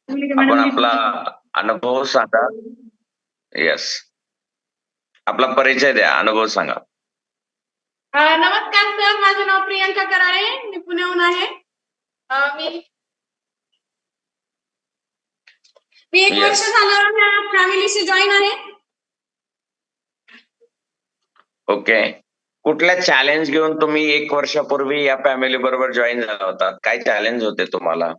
आपण आपला अनुभव सांगा. येस, आपला परिचय द्या, अनुभव सांगा. नमस्कार सर, माझं नाव प्रियंका कराळे, मी पुण्याहून आहे. मी 1 वर्ष झालं या फॅमिलीशी जॉईन आहे. ओके. कुठल्या चॅलेंज घेऊन तुम्ही 1 वर्षापूर्वी या फॅमिली बरोबर जॉईन झाला होता? काय चॅलेंज होते तुम्हाला?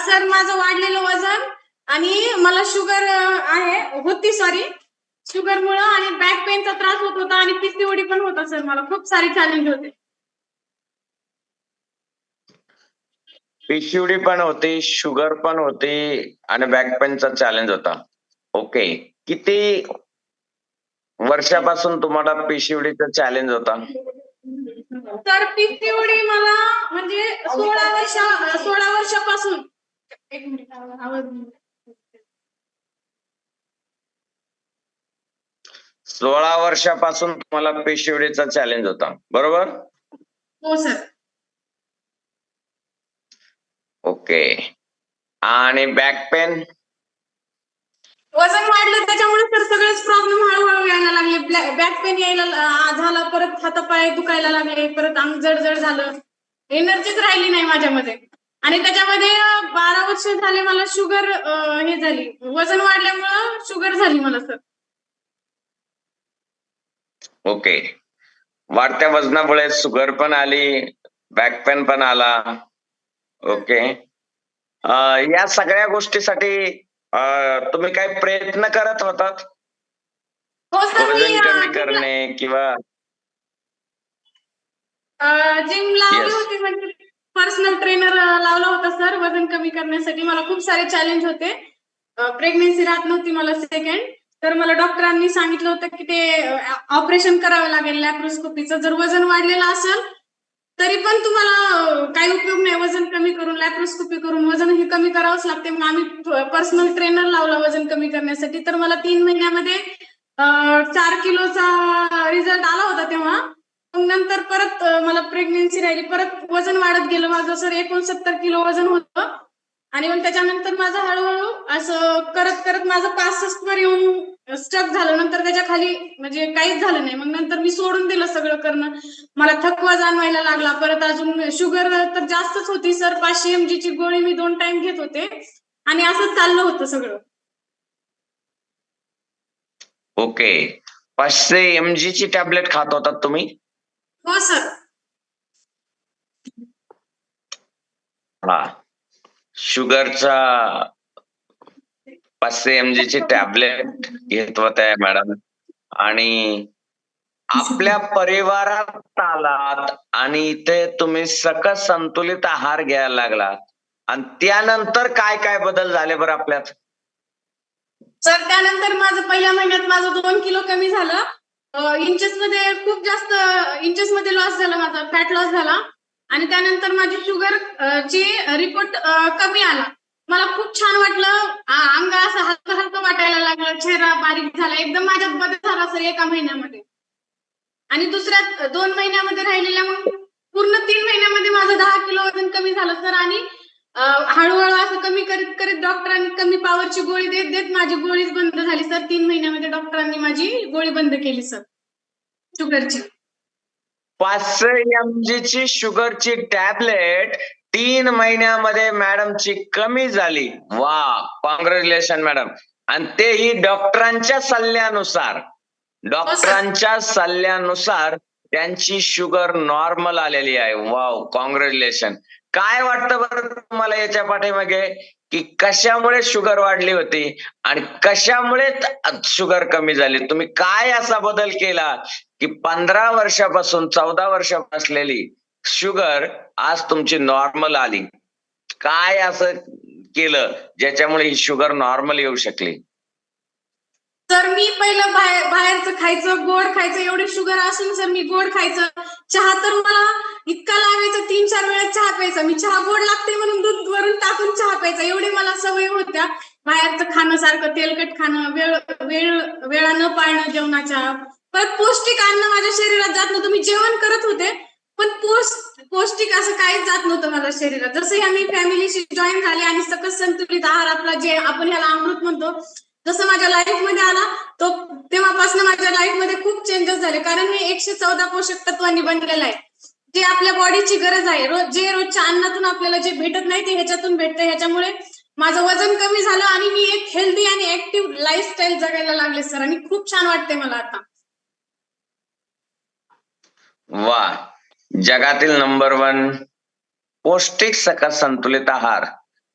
सर, माझं वाढलेलं वजन आणि मला शुगर होती शुगरमुळे आणि बॅक पेनचा त्रास होत होता आणि पीसीओडी पण होता सर. मला खूप सारे चॅलेंज होते. पीसीओडी पण होती, शुगर पण होती आणि बॅक पेनचा चॅलेंज होता. ओके. किती वर्षापासून तुम्हाला पीसीओडीचा चॅलेंज होता? तर पीसीओडी मला म्हणजे 16 वर्षापासून. 1 मिनिट आवाज. 16 वर्षापासून तुम्हाला पीसीओडीचा चॅलेंज होता, बरोबर? हो सर. ओके. आणि बॅक पेन? वजन वाढलं त्याच्यामुळे सर सगळेच प्रॉब्लेम हळूहळू यायला लागले. बॅक पेन यायला झाला, परत हातापाय दुखायला लागले, परत अंग जड झालं, एनर्जीच राहिली नाही माझ्यामध्ये. आणि त्याच्यामध्ये 12 वर्ष झाले मला शुगर झाली, वजन वाढल्यामुळं शुगर झाली मला सर. ओके. वाढत्या वजनामुळे शुगर पण आली, बॅक पेन पण आला. ओके. या सगळ्या गोष्टीसाठी तुम्ही काही प्रयत्न करत होतात? हो सर, मी वजन कमी करणे किंवा जिम लावली होती, म्हणजे पर्सनल ट्रेनर लावला होता सर वजन कमी करण्यासाठी. मला खूप सारे चॅलेंज होते. प्रेग्नन्सी राहत नव्हती मला सेकंड, तर मला डॉक्टरांनी सांगितलं होतं की ते ऑपरेशन करावं लागेल लॅप्रोस्कोपीचं. जर वजन वाढलेलं असेल तरी पण तुम्हाला काही उपयोग नाही वजन कमी करून, लॅप्रोस्कोपी करून वजन हे कमी करावंच लागते. मग आम्ही पर्सनल ट्रेनर लावला वजन कमी करण्यासाठी. तर मला 3 महिन्यामध्ये 4 किलोचा रिझल्ट आला होता तेव्हा. मग नंतर परत मला प्रेग्नन्सी राहिली, परत वजन वाढत गेलं माझं सर. 69 किलो वजन होतं आणि मग त्याच्यानंतर माझं हळूहळू असं करत करत माझं 65 वर येऊन स्टक झालं. नंतर त्याच्या खाली म्हणजे काहीच झालं नाही. मग नंतर मी सोडून दिलं सगळं करणं. मला थकवा जाणवायला लागला. परत अजून शुगर तर जास्तच होती सर. 500 mg ची गोळी मी 2 टाइम घेत होते आणि असंच चाललं होतं सगळं. ओके. 500 mg ची टॅबलेट खात होतात तुम्ही? हो सर. हा. शुगरचा 500 mg ची टॅबलेट घेत होत्या मॅडम आणि आपल्या परिवारात आलात आणि इथे तुम्ही सकस संतुलित आहार घ्यायला लागलात आणि त्यानंतर काय काय बदल झाले बरं आपल्यात? सर, त्यानंतर माझं पहिल्या महिन्यात माझं 2 किलो कमी झालं. इंचेसमध्ये खूप जास्त इंचेसमध्ये लॉस झाला माझा, फॅट लॉस झाला. आणि त्यानंतर माझी शुगर ची रिपोर्ट कमी आला. मला खूप छान वाटलं. अंग असं हलकं हलकं वाटायला लागलं, चेहरा बारीक झाला, एकदम माझ्यात बदल झाला सर 1 महिन्यामध्ये. आणि दुसऱ्या 2 महिन्यामध्ये राहिलेल्या मग पूर्ण 3 महिन्यामध्ये माझं 10 किलो वजन कमी झालं सर. आणि हळूहळू असं कमी करत करत डॉक्टरांनी कमी पावरची गोळी देत देत माझी गोळीच बंद झाली सर. 3 महिन्यामध्ये डॉक्टरांनी माझी गोळी बंद केली सर शुगरची. 500 mg ची शुगरची टॅबलेट 3 महिन्यामध्ये मॅडमची कमी झाली. वा, कॉंग्रॅच्युलेशन मॅडम. आणि तेही डॉक्टरांच्या सल्ल्यानुसार. डॉक्टरांच्या सल्ल्यानुसार त्यांची शुगर नॉर्मल आलेली आहे. Wow, congratulation. काय वाटतं बरं तुम्हाला याच्या पाठीमागे की कशामुळे शुगर वाढली होती आणि कशामुळे शुगर कमी झाली? तुम्ही काय असा बदल केला की 15 वर्षापासून 14 वर्ष असलेली शुगर आज तुमची नॉर्मल आली? काय असं केलं ज्याच्यामुळे ही शुगर नॉर्मल येऊ शकली? सर, मी पहिलं बाहेरचं खायचं, गोड खायचं, एवढी शुगर असून सर मी गोड खायचं. चहा तर मला इतका लागायचा, 3-4 वेळा चहा प्यायचा मी. चहा गोड लागते म्हणून दूध वरून टाकून चहा प्यायचा, एवढी मला सवय होत्या. बाहेरचं खाणं, सारखं तेलकट खाणं, वेळा न पाळणं जेवणाच्या. परत पौष्टिक अन्न माझ्या शरीरात जात नव्हतं. मी जेवण करत होते पण पौष्टिक असं काहीच जात नव्हतं माझ्या शरीरात. जसं आम्ही फॅमिलीशी जॉईन झाले आणि सकस संतुलित आहार आपला जे आपण ह्याला अमृत म्हणतो, जसं माझ्या लाईफ मध्ये आला तो तेव्हापासून माझ्या लाईफ मध्ये खूप चेंजेस झाले. कारण हे 114 पोषक तत्वांनी बनलेलं आहे, जे आपल्या बॉडीची गरज आहे. जे रोजच्या अन्नातून आपल्याला जे भेटत नाही ते ह्याच्यातून भेटतं. ह्याच्यामुळे माझं वजन कमी झालं आणि मी एक हेल्दी आणि ऍक्टिव्ह लाईफस्टाईल जगायला लागले सर, आणि खूप छान वाटते मला आता. वा, जगातील नंबर 1 पौष्टिक सकस संतुलित आहार.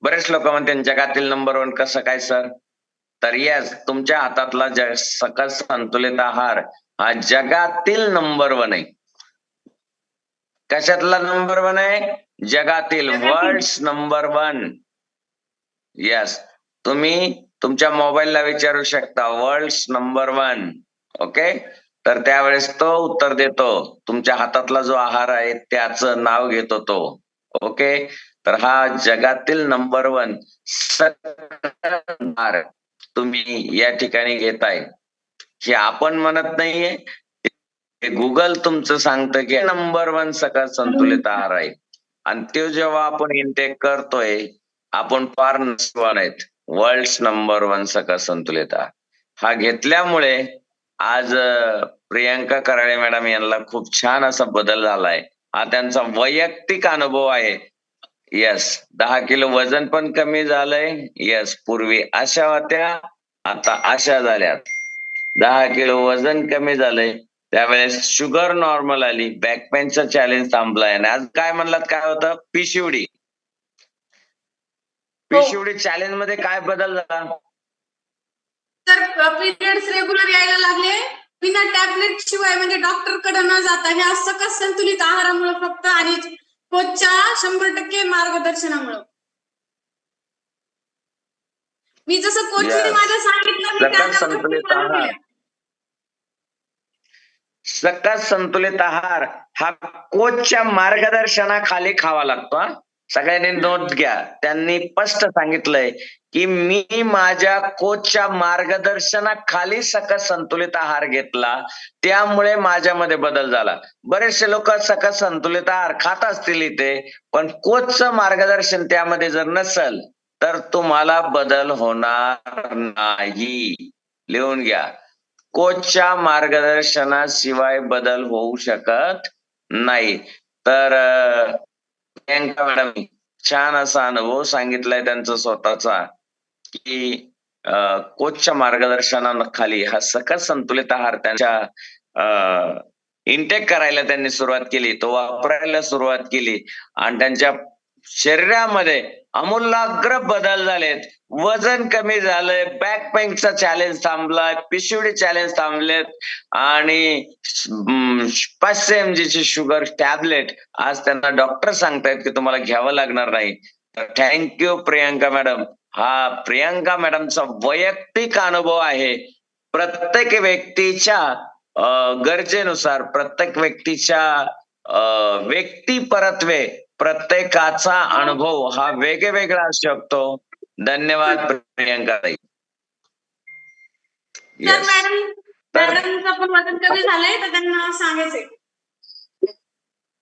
बरेच लोक म्हणते जगातील नंबर 1 कसं काय सर? तर यस, तुमच्या हातातला सकस संतुलित आहार हा जगातील नंबर 1 आहे. कशातला नंबर 1 आहे? जगातील वर्ल्ड नंबर 1. यस, तुम्ही तुमच्या मोबाईलला विचारू शकता वर्ल्ड नंबर 1. ओके, तर त्यावेळेस तो उत्तर देतो. तुमच्या हातातला जो आहार आहे त्याचं नाव घेतो तो. ओके, तर हा जगातील नंबर 1 आहार तुम्ही या ठिकाणी घेताय. हे आपण म्हणत नाहीये, गुगल तुमचं सांगतं की नंबर 1 सकस संतुलित आहार आहे. आणि तो जेव्हा आपण इंटेक करतोय, आपण फार नशीबवान आहेत. वर्ल्ड नंबर 1 सकस संतुलित आहार हा घेतल्यामुळे आज प्रियंका कराळे मॅडम यांना खूप छान असा बदल झालाय. हा त्यांचा वैयक्तिक अनुभव आहे. यस, 10 किलो वजन पण कमी झालंय. यस, पूर्वी अशा होत्या, आता अशा झाल्यात. 10 किलो वजन कमी झालंय, त्यावेळेस शुगर नॉर्मल आली, बॅक पेनचं चॅलेंज थांबलाय. आणि आज काय म्हणलात, काय होतं? पीसीओडी. पीसीओडी चॅलेंज मध्ये काय बदल झाला? तर पिरियड्स रेग्युलर यायला लागले बिना टॅबलेट शिवाय, म्हणजे डॉक्टर कडे न जाता, ह्या सकस संतुलित आहारामुळे फक्त आणि कोचच्या 100% मार्गदर्शनामुळे. मी जसं कोचने माझ्या सांगितलं मी त्या सकस गोष्टी संतुलित फॉलो आहार. केल्या. सकस संतुलित आहार हा कोचच्या मार्गदर्शनाखाली खावा लागतो. हा, सगळ्यांनी नोट घ्या. त्यांनी स्पष्ट सांगितलंय की मी माझ्या कोचच्या मार्गदर्शनाखाली सकस संतुलित आहार घेतला, त्यामुळे माझ्यामध्ये बदल झाला. बरेचसे लोक सकस संतुलित आहार खात असतील इथे, पण कोचचं मार्गदर्शन त्यामध्ये जर नसेल तर तुम्हाला बदल होणार नाही. लिहून घ्या, कोचच्या मार्गदर्शनाशिवाय बदल होऊ शकत नाही. तर प्रियंका मॅडम छान असा अनुभव सांगितलाय त्यांचा स्वतःचा, की कोचच्या मार्गदर्शनाखाली हा सकस संतुलित आहार त्यांच्या इंटेक करायला त्यांनी सुरुवात केली, तो वापरायला सुरुवात केली आणि त्यांच्या शरीरामध्ये आमूलाग्र बदल झालेत. वजन कमी झालंय, बॅक पेनचा चॅलेंज थांबलाय, पीसीओडी चॅलेंज थांबलेत आणि 500 mg ची शुगर टॅबलेट आज त्यांना डॉक्टर सांगतायत की तुम्हाला घ्यावं लागणार नाही. तर थँक्यू प्रियंका मॅडम. हा प्रियंका मॅडमचा वैयक्तिक अनुभव आहे. प्रत्येक व्यक्तीच्या गरजेनुसार, प्रत्येक व्यक्तीच्या व्यक्तिपरत्वे, प्रत्येकाचा अनुभव हा वेगवेगळा असू शकतो. धन्यवाद प्रियंका ताई. तर मॅडमचं पण वजन कमी झालंय, तर त्यांना सांगायचंय